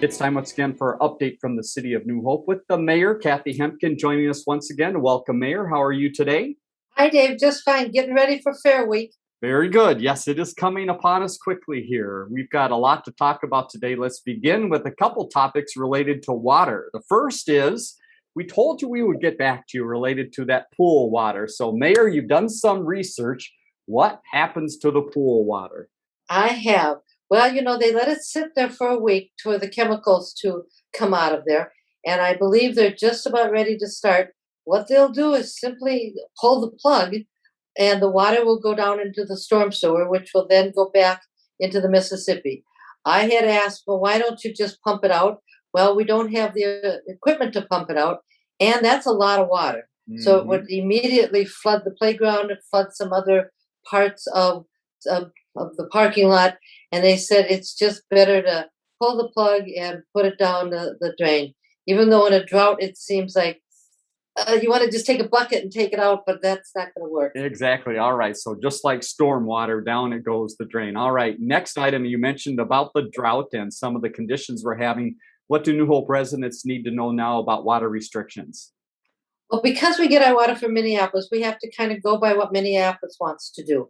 It's time once again for an update from the city of New Hope with the mayor, Kathi Hemken, joining us once again. Welcome, Mayor. How are you today? Hi, Dave. Just fine. Getting ready for Fair Week. Very good. Yes, it is coming upon us quickly here. We've got a lot to talk about today. Let's begin with a couple topics related to water. The first is, we told you we would get back to you related to that pool water. So, Mayor, you've done some research. What happens to the pool water? I have. Well, they let it sit there for a week for the chemicals to come out of there. And I believe they're just about ready to start. What they'll do is simply pull the plug, and the water will go down into the storm sewer, which will then go back into the Mississippi. I had asked, well, why don't you just pump it out? Well, we don't have the equipment to pump it out, and that's a lot of water. So it would immediately flood the playground and flood some other parts of the parking lot. And they said it's just better to pull the plug and put it down the drain. Even though in a drought, it seems like you want to just take a bucket and take it out, but that's not going to work. Exactly. All right. So just like storm water, down it goes the drain. All right. Next item, you mentioned about the drought and some of the conditions we're having. What do New Hope residents need to know now about water restrictions? Well, because we get our water from Minneapolis, we have to kind of go by what Minneapolis wants to do.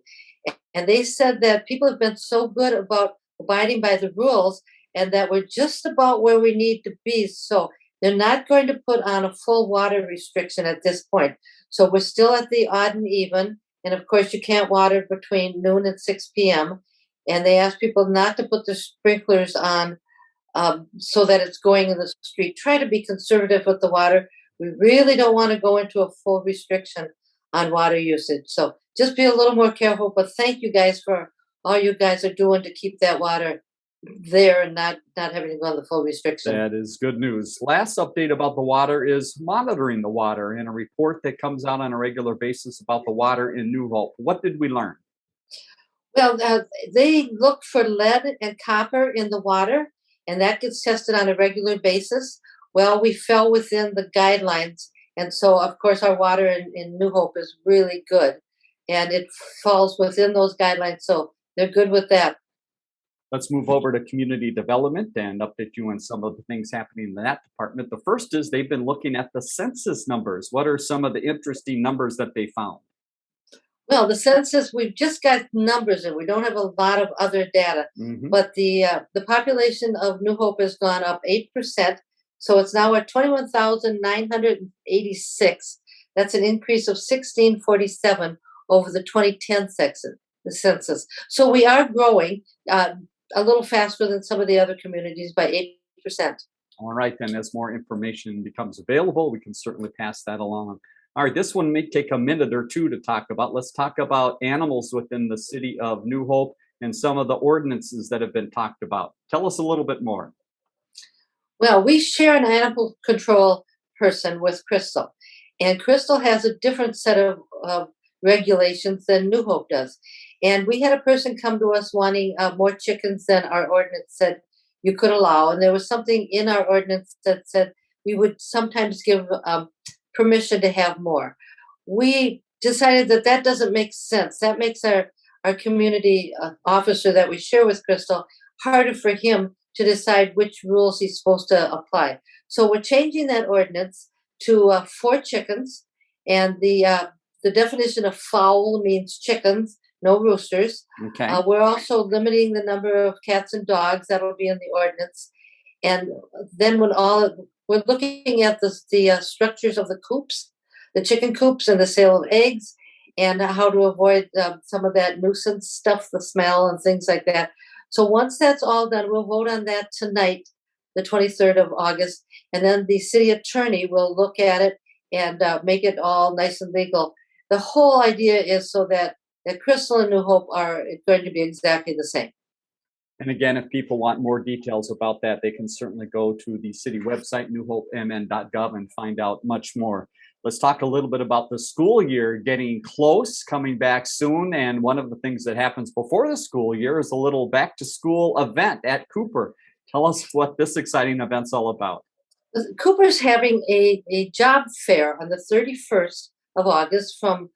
And they said that people have been so good about abiding by the rules and that we're just about where we need to be. So they're not going to put on a full water restriction at this point. So we're still at the odd and even. And of course, you can't water between noon and 6 p.m. And they ask people not to put the sprinklers on so that it's going in the street. Try to be conservative with the water. We really don't want to go into a full restriction on water usage. So just be a little more careful. But thank you guys for all you guys are doing to keep that water there and not having to go on the full restriction. That is good news. Last update about the water is monitoring the water in a report that comes out on a regular basis about the water in New Hope. What did we learn? Well, they look for lead and copper in the water, and that gets tested on a regular basis. Well, we fell within the guidelines. And so, of course, our water in New Hope is really good, and it falls within those guidelines. So they're good with that. Let's move over to community development and update you on some of the things happening in that department. The first is they've been looking at the census numbers. What are some of the interesting numbers that they found? Well, the census, we've just got numbers and we don't have a lot of other data. But the population of New Hope has gone up 8%. So it's now at 21,986. That's an increase of 1,647 over the 2010 census. So we are growing a little faster than some of the other communities by 8%. All right, then, as more information becomes available, we can certainly pass that along. All right, this one may take a minute or two to talk about. Let's talk about animals within the city of New Hope and some of the ordinances that have been talked about. Tell us a little bit more. Well, we share an animal control person with Crystal, and Crystal has a different set of regulations than New Hope does. And we had a person come to us wanting more chickens than our ordinance said you could allow. And there was something in our ordinance that said we would sometimes give permission to have more. We decided that doesn't make sense. That makes our community officer that we share with Crystal harder for him to decide which rules he's supposed to apply. So we're changing that ordinance to 4 chickens, and the definition of fowl means chickens, no roosters. Okay. We're also limiting the number of cats and dogs. That'll be in the ordinance. And then we're looking at the structures of the coops, the chicken coops, and the sale of eggs, and how to avoid some of that nuisance stuff, the smell and things like that. So once that's all done, we'll vote on that tonight, the 23rd of August, and then the city attorney will look at it and make it all nice and legal. The whole idea is so that Crystal and New Hope are going to be exactly the same. And again, if people want more details about that, they can certainly go to the city website, newhopemn.gov, and find out much more. Let's talk a little bit about the school year getting close, coming back soon. And one of the things that happens before the school year is a little back to school event at Cooper. Tell us what this exciting event's all about. Cooper's having a job fair on the 31st of August from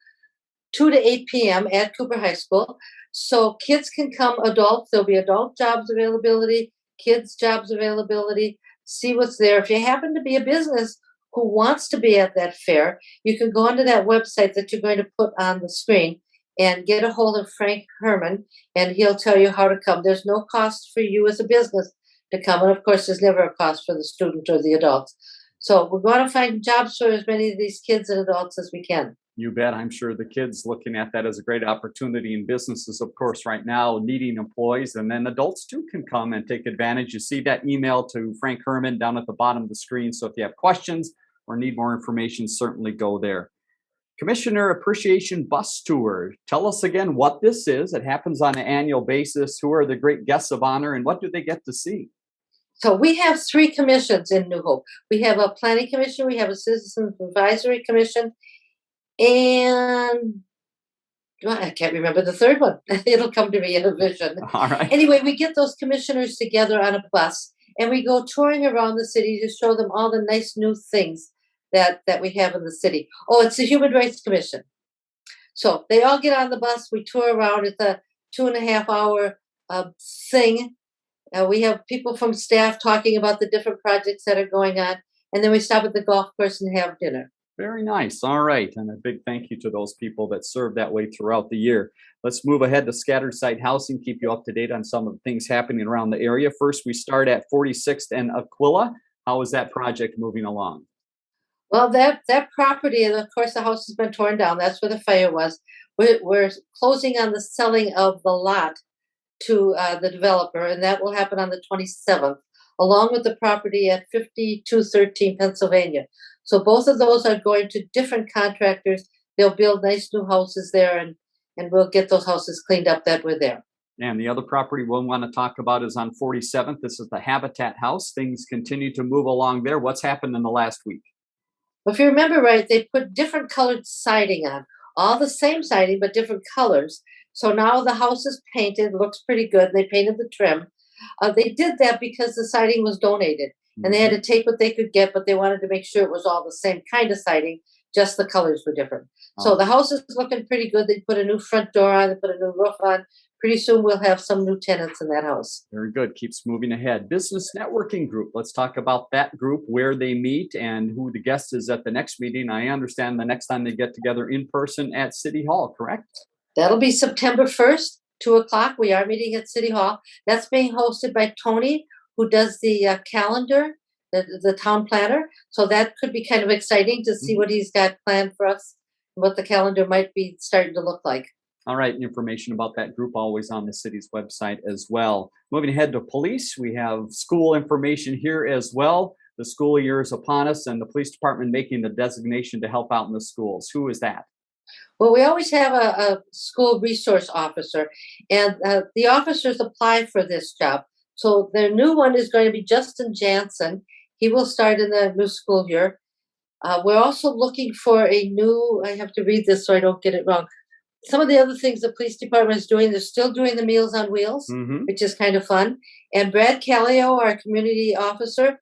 2 to 8 p.m. at Cooper High School. So kids can come, adults, there'll be adult jobs availability, kids' jobs availability, see what's there. If you happen to be a business who wants to be at that fair, you can go onto that website that you're going to put on the screen and get a hold of Frank Herman, and he'll tell you how to come. There's no cost for you as a business to come, and of course, there's never a cost for the student or the adults. So we're going to find jobs for as many of these kids and adults as we can. You bet. I'm sure the kids looking at that as a great opportunity, and businesses, of course, right now needing employees, and then adults too can come and take advantage. You see that email to Frank Herman down at the bottom of the screen. So if you have questions or need more information, certainly go there. Commissioner Appreciation Bus Tour. Tell us again what this is. It happens on an annual basis. Who are the great guests of honor, and what do they get to see? So we have 3 commissions in New Hope. We have a planning commission, we have a citizens advisory commission, and I can't remember the third one. It'll come to me in a vision. All right. Anyway, we get those commissioners together on a bus, and we go touring around the city to show them all the nice new things that we have in the city. Oh, it's the Human Rights Commission. So they all get on the bus. We tour around. It's a 2.5-hour thing. We have people from staff talking about the different projects that are going on, and then we stop at the golf course and have dinner. Very nice. All right. And a big thank you to those people that serve that way throughout the year. Let's move ahead to scattered site housing, keep you up to date on some of the things happening around the area. First, we start at 46th and Aquila. How is that project moving along? Well, that property, and of course, the house has been torn down. That's where the fire was. We're closing on the selling of the lot to the developer, and that will happen on the 27th, along with the property at 5213 Pennsylvania. So both of those are going to different contractors. They'll build nice new houses there, and we'll get those houses cleaned up that were there. And the other property we'll want to talk about is on 47th. This is the Habitat House. Things continue to move along there. What's happened in the last week? If you remember right, they put different colored siding on, all the same siding, but different colors. So now the house is painted, looks pretty good. They painted the trim. They did that because the siding was donated, and they had to take what they could get, but they wanted to make sure it was all the same kind of siding, just the colors were different. So the house is looking pretty good. They put a new front door on, they put a new roof on. Pretty soon we'll have some new tenants in that house. Very good. Keeps moving ahead. Business Networking Group. Let's talk about that group, where they meet and who the guest is at the next meeting. I understand the next time they get together in person at City Hall, correct? That'll be September 1st, 2:00. We are meeting at City Hall. That's being hosted by Tony, who does the calendar, the town planner. So that could be kind of exciting to see what he's got planned for us, what the calendar might be starting to look like. All right, information about that group always on the city's website as well. Moving ahead to police, we have school information here as well. The school year is upon us, and the police department making the designation to help out in the schools. Who is that? Well, we always have a school resource officer, and the officers apply for this job. So their new one is going to be Justin Jansen. He will start in the new school year. We're also looking for a new, I have to read this so I don't get it wrong. Some of the other things the police department is doing, they're still doing the Meals on Wheels, which is kind of fun. And Brad Callio, our community officer,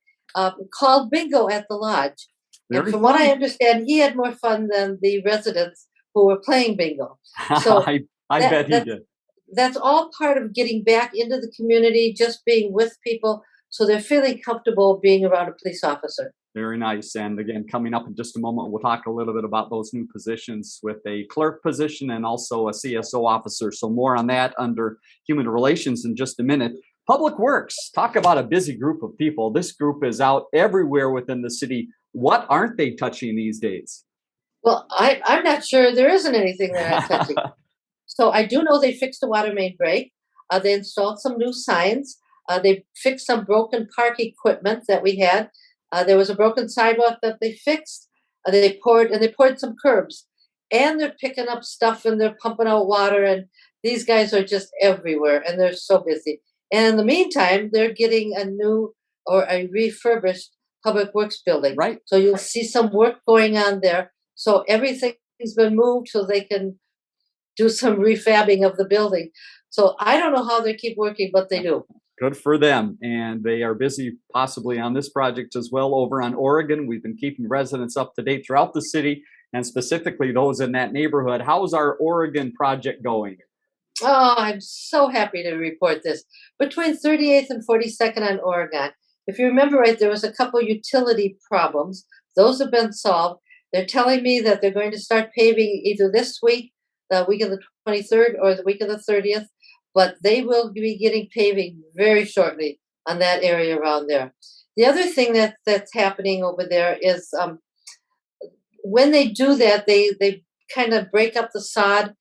called bingo at the lodge. And from what I understand, he had more fun than the residents who were playing bingo. So I bet he did. That's all part of getting back into the community, just being with people, so they're feeling comfortable being around a police officer. Very nice. And again, coming up in just a moment, we'll talk a little bit about those new positions with a clerk position and also a CSO officer. So more on that under Human Relations in just a minute. Public Works, talk about a busy group of people. This group is out everywhere within the city. What aren't they touching these days? Well, I'm not sure there isn't anything they're not touching. So I do know they fixed a water main break. They installed some new signs. They fixed some broken park equipment that we had. There was a broken sidewalk that they fixed. They poured some curbs, and they're picking up stuff and they're pumping out water. And these guys are just everywhere, and they're so busy. And in the meantime, they're getting a new or a refurbished public works building. Right. So you'll see some work going on there. So everything's been moved so they can do some refabbing of the building. So I don't know how they keep working, but they do. Good for them. And they are busy possibly on this project as well over on Oregon. We've been keeping residents up to date throughout the city and specifically those in that neighborhood. How's our Oregon project going? Oh, I'm so happy to report this. Between 38th and 42nd on Oregon, if you remember right, there was a couple utility problems. Those have been solved. They're telling me that they're going to start paving either this week, the week of the 23rd, or the week of the 30th, but they will be getting paving very shortly on that area around there. The other thing that's happening over there is when they do that, they kind of break up the sod,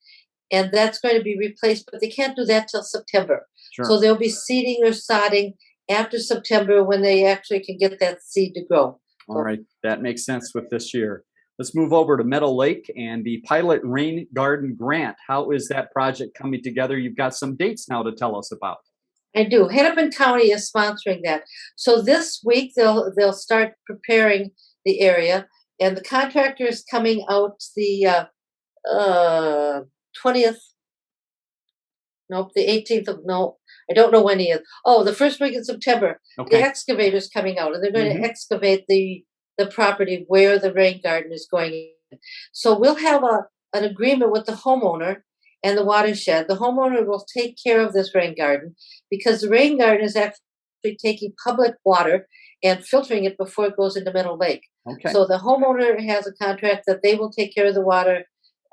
and that's going to be replaced, but they can't do that till September. Sure. So they'll be seeding or sodding after September when they actually can get that seed to grow. All right, that makes sense with this year. Let's move over to Meadow Lake and the Pilot Rain Garden Grant. How is that project coming together? You've got some dates now to tell us about. I do. Hennepin County is sponsoring that. So this week they'll start preparing the area, and the contractor is coming out the 20th. Nope, the 18th of no. I don't know when he is. Oh, the first week in September. Okay. The excavator's coming out, and they're going Mhm. to excavate the property where the rain garden is going in. So we'll have an agreement with the homeowner and the watershed. The homeowner will take care of this rain garden because the rain garden is actually taking public water and filtering it before it goes into Meadow Lake. Okay. So the homeowner has a contract that they will take care of the water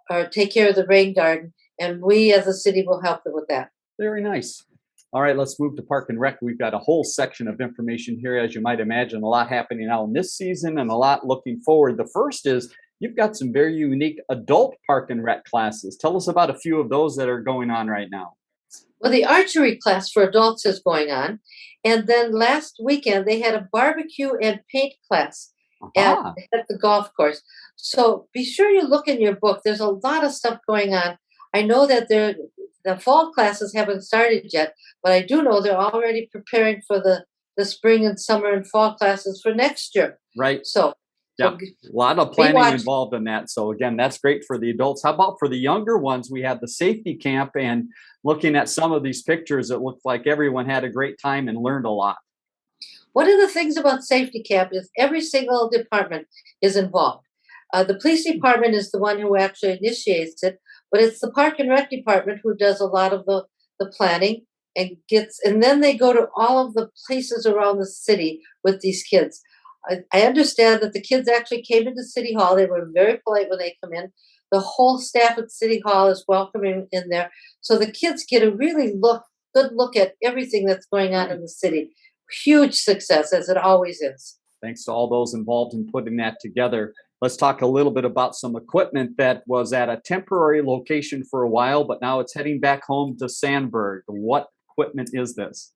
or take care of the rain garden, and we as a city will help them with that. Very nice. All right, let's move to Park and Rec. We've got a whole section of information here, as you might imagine, a lot happening now in this season and a lot looking forward. The first is you've got some very unique adult Park and Rec classes. Tell us about a few of those that are going on right now. Well, the archery class for adults is going on. And then last weekend, they had a barbecue and paint class at, Aha. at the golf course. So be sure you look in your book. There's a lot of stuff going on. I know that the fall classes haven't started yet, but I do know they're already preparing for the spring and summer and fall classes for next year. Right. So, Yeah, so a lot of be planning watching. involved in that. So again, that's great for the adults. How about for the younger ones? We had the safety camp, and looking at some of these pictures, it looked like everyone had a great time and learned a lot. One of the things about safety camp is every single department is involved. The police department is the one who actually initiates it, but it's the park and rec department who does a lot of the planning and then they go to all of the places around the city with these kids. I understand that the kids actually came into City Hall. They were very polite when they come in. The whole staff at City Hall is welcoming in there. So the kids get a really good look at everything that's going on in the city. Huge success, as it always is. Thanks to all those involved in putting that together. Let's talk a little bit about some equipment that was at a temporary location for a while, but now it's heading back home to Sandburg. What equipment is this?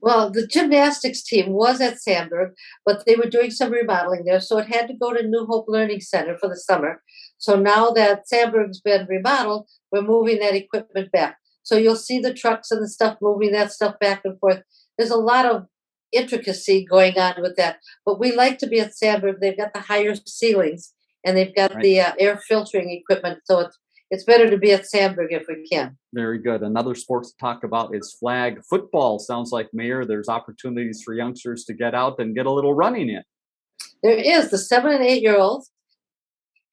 Well, the gymnastics team was at Sandburg, but they were doing some remodeling there, so it had to go to New Hope Learning Center for the summer. So now that Sandburg's been remodeled, we're moving that equipment back. So you'll see the trucks and the stuff moving that stuff back and forth. There's a lot of intricacy going on with that, but we like to be at Sandburg. They've got the higher ceilings and they've got Right. the air filtering equipment, so it's better to be at Sandburg if we can. Very good. Another sport to talk about is flag football. Sounds like, Mayor, there's opportunities for youngsters to get out and get a little running in. There is the 7 and 8 year olds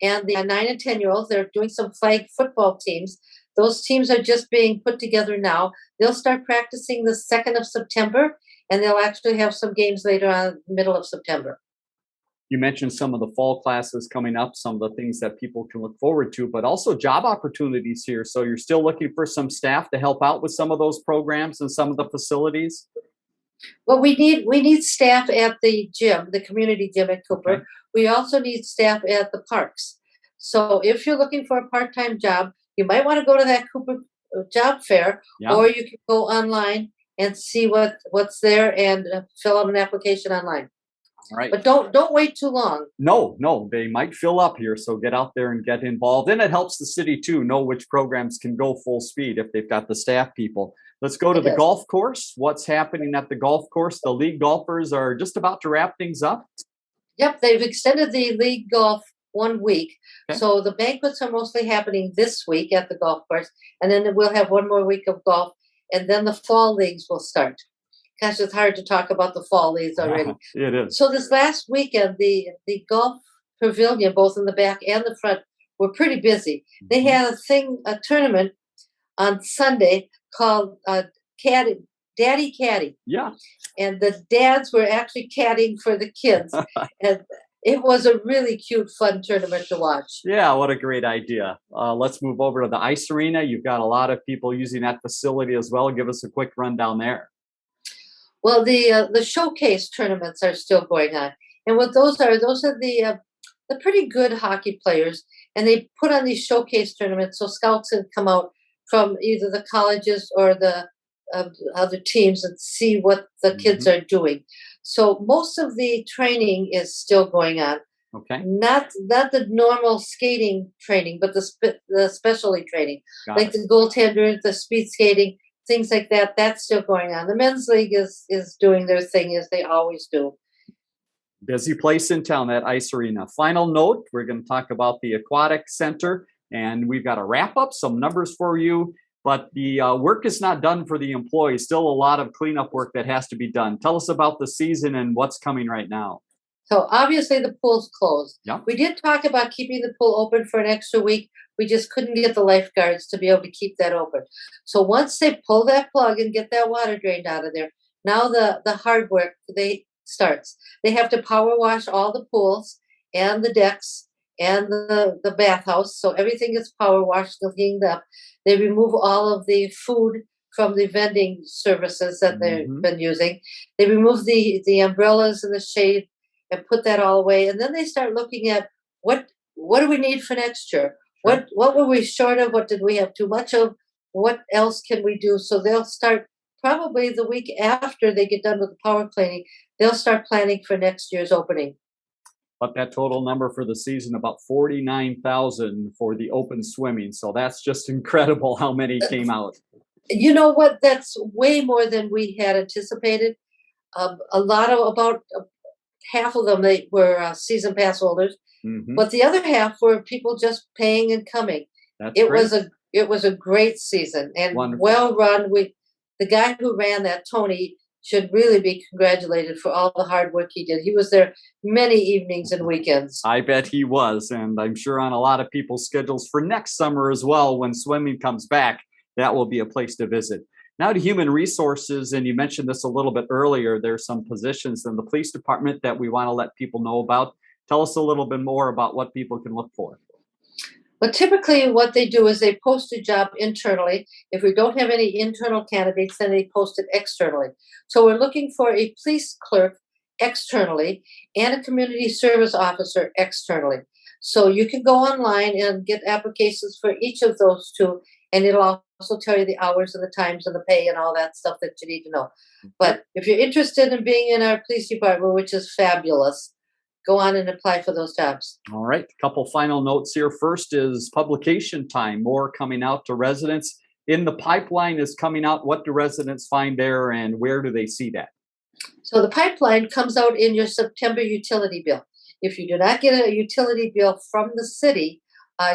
and the 9 and 10 year olds. They're doing some flag football teams. Those teams are just being put together now. They'll start practicing the 2nd of September, and they'll actually have some games later on, middle of September. You mentioned some of the fall classes coming up, some of the things that people can look forward to, but also job opportunities here. So you're still looking for some staff to help out with some of those programs and some of the facilities? Well, we need staff at the gym, the community gym at Cooper. Okay. We also need staff at the parks. So if you're looking for a part-time job, you might want to go to that Cooper job fair, Yeah. or you can go online and see what's there and fill out an application online. All right. But don't wait too long. No, they might fill up here. So get out there and get involved. And it helps the city too know which programs can go full speed if they've got the staff people. Let's go to It the is. golf course. What's happening at the golf course? The league golfers are just about to wrap things up. Yep, they've extended the league golf 1 week. Okay. So the banquets are mostly happening this week at the golf course, and then we'll have one more week of golf, and then the fall leagues will start. Gosh, it's hard to talk about the fall leagues already. It is. So this last weekend, the golf pavilion, both in the back and the front, were pretty busy. They had a tournament on Sunday called Daddy Caddy. Yeah. And the dads were actually caddying for the kids. And it was a really cute, fun tournament to watch. Yeah, what a great idea. Let's move over to the ice arena. You've got a lot of people using that facility as well. Give us a quick rundown there. Well, the showcase tournaments are still going on, and what those are the pretty good hockey players, and they put on these showcase tournaments so scouts can come out from either the colleges or the other teams and see what the kids Mhm. are doing. So most of the training is still going on. Okay, Not the normal skating training, but the specialty training, got like it. the goaltender, the speed skating, things like that. That's still going on. The men's league is doing their thing as they always do. Busy place in town, that ice arena. Final note, we're going to talk about the Aquatic Center, and we've got to wrap up some numbers for you. But the work is not done for the employees. Still a lot of cleanup work that has to be done. Tell us about the season and what's coming right now. So obviously the pool's closed. Yep. We did talk about keeping the pool open for an extra week. We just couldn't get the lifeguards to be able to keep that open. So once they pull that plug and get that water drained out of there, now the hard work starts. They have to power wash all the pools and the decks and the bathhouse. So everything is power washed and cleaned up. They remove all of the food from the vending services that they've Mhm. been using. They remove the umbrellas and the shade and put that all away. And then they start looking at what do we need for next year? Sure. What were we short of? What did we have too much of? What else can we do? So they'll start probably the week after they get done with the power cleaning, they'll start planning for next year's opening. But that total number for the season, about 49,000 for the open swimming. So that's just incredible how many came out. You know what? That's way more than we had anticipated. A lot of about half of them they were season pass holders, Hmm. but the other half were people just paying and coming. That's It great. was a great season and Wonderful. well run. The guy who ran that, Tony, should really be congratulated for all the hard work he did. He was there many evenings and weekends. I bet he was. And I'm sure on a lot of people's schedules for next summer as well, when swimming comes back, that will be a place to visit. Now to human resources, and you mentioned this a little bit earlier, there's some positions in the police department that we want to let people know about. Tell us a little bit more about what people can look for. But typically, what they do is they post a job internally. If we don't have any internal candidates, then they post it externally. So we're looking for a police clerk externally and a community service officer externally. So you can go online and get applications for each of those two, and it'll also tell you the hours and the times and the pay and all that stuff that you need to know. But if you're interested in being in our police department, which is fabulous, go on and apply for those jobs. All right, a couple final notes here. First is publication time, more coming out to residents. In the pipeline is coming out. What do residents find there and where do they see that? So the pipeline comes out in your September utility bill. If you do not get a utility bill from the city,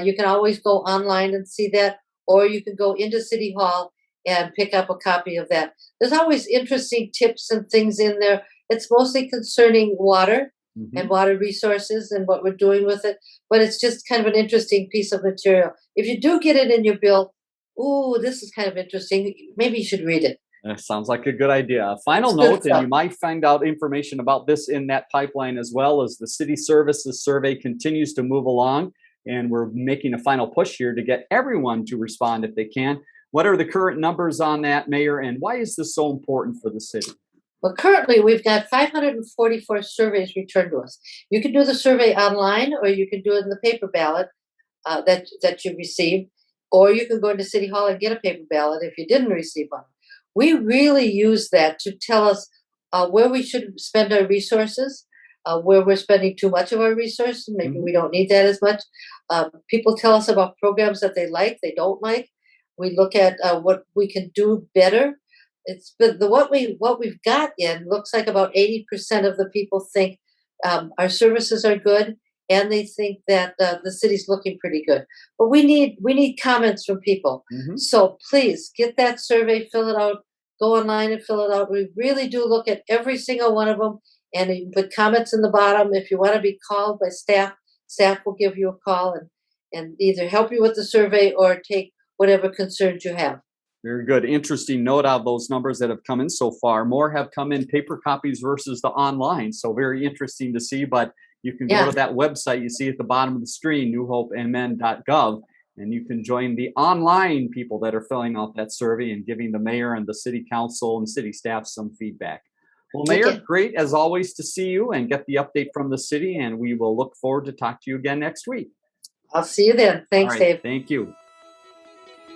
you can always go online and see that, or you can go into City Hall and pick up a copy of that. There's always interesting tips and things in there. It's mostly concerning water and Mhm. water resources and what we're doing with it, but it's just kind of an interesting piece of material. If you do get it in your bill, ooh, this is kind of interesting. Maybe you should read it. That sounds like a good idea. A final It's good note, and stuff. you might find out information about this in that pipeline as well, as the city services survey continues to move along. And we're making a final push here to get everyone to respond if they can. What are the current numbers on that, Mayor? And why is this so important for the city? Well, currently we've got 544 surveys returned to us. You can do the survey online, or you can do it in the paper ballot that you received, or you can go into City Hall and get a paper ballot if you didn't receive one. We really use that to tell us where we should spend our resources, where we're spending too much of our resources. Maybe Mhm. we don't need that as much. People tell us about programs that they don't like. We look at what we can do better. It's but what we've got in looks like about 80% of the people think our services are good, and they think that the city's looking pretty good. But we need comments from people. Mhm. So please get that survey, fill it out, go online and fill it out. We really do look at every single one of them, and you can put comments in the bottom. If you want to be called by staff, staff will give you a call and either help you with the survey or take whatever concerns you have. Very good. Interesting note out of those numbers that have come in so far. More have come in paper copies versus the online. So very interesting to see. But you can go Yeah. to that website you see at the bottom of the screen, newhopemn.gov, and you can join the online people that are filling out that survey and giving the mayor and the city council and city staff some feedback. Well, Mayor, Okay. great as always to see you and get the update from the city. And we will look forward to talk to you again next week. I'll see you then. Thanks, All right, Dave. thank you.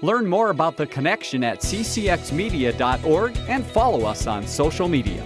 Learn more about The Connection at ccxmedia.org and follow us on social media.